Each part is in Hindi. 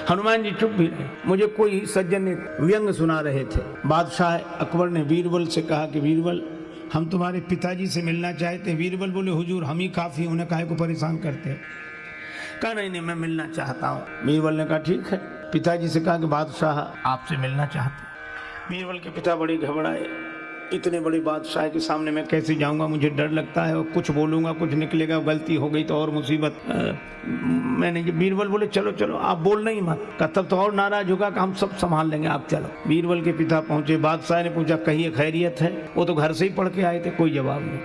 हनुमान जी चुप भी रहे। मुझे कोई सज्जन ने व्यंग सुना रहे थे। बादशाह अकबर ने बीरबल से कहा कि बीरबल, हम तुम्हारे पिताजी से मिलना चाहते हैं। बीरबल बोले, हुजूर हम ही काफी, उन्हें काहे को परेशान करते हैं। कहा नहीं मैं मिलना चाहता हूँ। बीरबल ने कहा ठीक है। पिताजी से कहा कि बादशाह आपसे मिलना चाहते हैं। बीरबल के पिता बड़े घबराए, इतने बड़े बादशाह के सामने मैं कैसे जाऊंगा, मुझे डर लगता है, और कुछ बोलूंगा कुछ निकलेगा, गलती हो गई तो और मुसीबत। मैंने बीरबल बोले चलो चलो आप बोलना ही मत। तब तो और नाराज होगा कि हम सब संभाल लेंगे, आप चलो। बीरबल के पिता पहुंचे। बादशाह ने पूछा कहिए खैरियत है? वो तो घर से ही पढ़ के आए थे। कोई जवाब नहीं।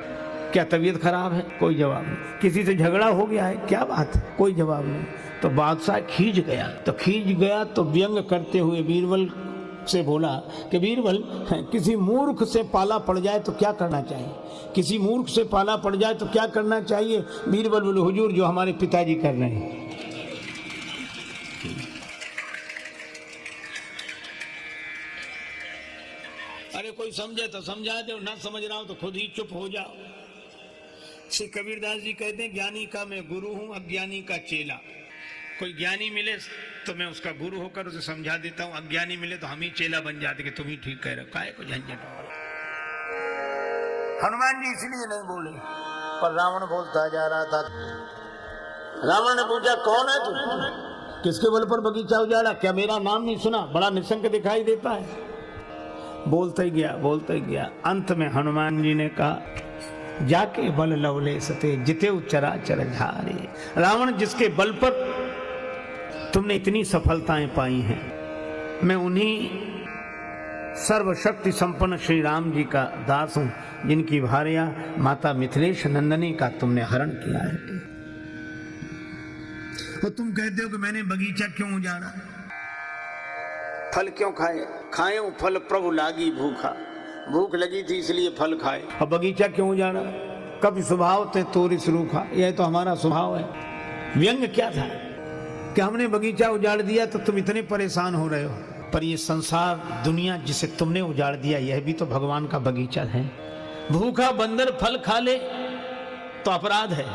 क्या तबीयत खराब है? कोई जवाब नहीं। किसी से झगड़ा हो गया है? क्या बात है? कोई जवाब नहीं। तो बादशाह खींच गया तो व्यंग करते हुए बीरबल से बोला कि बीरबल, किसी मूर्ख से पाला पड़ जाए तो क्या करना चाहिए? किसी मूर्ख से पाला पड़ जाए तो क्या करना चाहिए? बीरबल बोले, हुजूर जो हमारे पिताजी कर रहे हैं। अरे कोई समझे तो समझा दो, ना समझ रहा हूं तो खुद ही चुप हो जाओ। श्री कबीरदास जी कहते हैं, ज्ञानी का मैं गुरु हूं, अज्ञानी का चेला। कोई ज्ञानी मिले तो मैं उसका गुरु होकर उसे समझा देता हूँ, अज्ञानी मिले तो हम ही चेला बन जाते कि तुम ही ठीक कह रहे हो, काहे को झंझट। हनुमान जी इसलिए नहीं बोले, पर रावण बोलता जा रहा था। रावण ने पूछा कौन है तू? किसके बल पर बगीचा उजाड़ा? क्या मेरा नाम नहीं सुना? बड़ा निशंक दिखाई देता है। बोलते ही गया। अंत में हनुमान जी ने कहा, जाके बल लवले सते जिते चराचर झारे। रावण जिसके बल पर तुमने इतनी सफलताएं पाई हैं, मैं उन्हीं सर्वशक्ति संपन्न श्री राम जी का दास हूं, जिनकी भार्या माता मिथिलेश नंदनी का तुमने हरण किया है। तो तुम कहते हो कि मैंने बगीचा क्यों उजाड़ा? फल क्यों खाए फल प्रभु लागी भूखा। भूख लगी थी इसलिए फल खाए। अब बगीचा क्यों उजाड़ा? कभी स्वभाव ते तोरिस रूखा। यह तो हमारा स्वभाव है। व्यंग क्या था कि हमने बगीचा उजाड़ दिया तो तुम इतने परेशान हो रहे हो, पर ये संसार दुनिया जिसे तुमने उजाड़ दिया, यह भी तो भगवान का बगीचा है। भूखा बंदर फल खा ले तो अपराध है,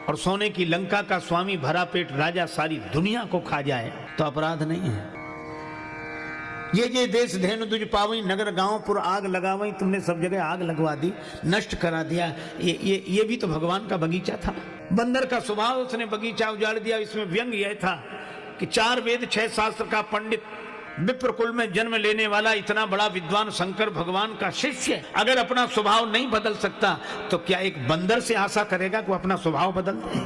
और सोने की लंका का स्वामी भरा पेट राजा सारी दुनिया को खा जाए तो अपराध नहीं है। ये देश धेनु तुझ पावई, नगर गांव पुर आग लगावई। तुमने सब जगह आग लगवा दी, नष्ट करा दिया। ये भी तो भगवान का बगीचा था। बंदर का स्वभाव, उसने बगीचा उजाड़ दिया। इसमें व्यंग यह था कि 4 वेद 6 शास्त्र का पंडित, विप्र कुल में जन्म लेने वाला इतना बड़ा विद्वान शंकर भगवान का शिष्य अगर अपना स्वभाव नहीं बदल सकता तो क्या एक बंदर से आशा करेगा कि वो अपना स्वभाव बदल दे?